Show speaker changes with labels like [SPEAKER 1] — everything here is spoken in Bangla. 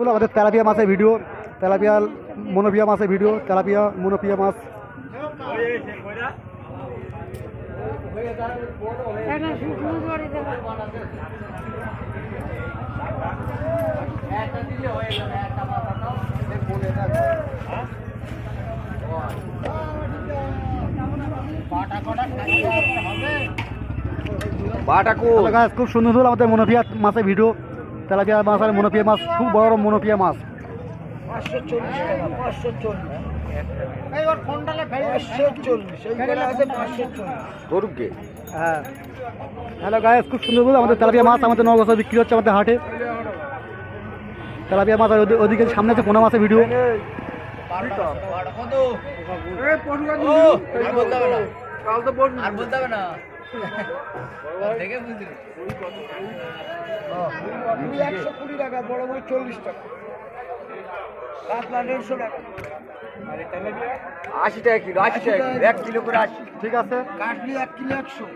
[SPEAKER 1] হলো আমাদের তেলাপিয়া মাছের ভিডিও, তেলাপিয়া মনোপিয়া মাছের ভিডিও, তেলাপিয়া মনোপিয়া মাছ। খুব সুন্দর সুন্দর আমাদের মনোপিয়া মাছের ভিডিও, তেলাপিয়া মাছ আর মনোপিয়া মাছ, খুব বড় বড় মনোপিয়া মাছ।
[SPEAKER 2] 540 টাকা, 540।
[SPEAKER 1] হ্যাঁ, হ্যালো গাইস, খুব সুন্দর সুন্দর আমাদের তেলাপিয়া মাছ আমাদের নগর বিক্রি হচ্ছে আমাদের হাটে। তেলাপিয়া মাছ আর ওদিকে সামনে আছে পোনা মাছের ভিডিও।
[SPEAKER 2] টাকা, বড় বড় 40 টাকা, কাতলা 150 টাকা, 80 টাকা কিলো, 80 টাকা 1 কিলো করে 80।
[SPEAKER 1] ঠিক আছে,
[SPEAKER 2] কাটলি 1 কিলো 100।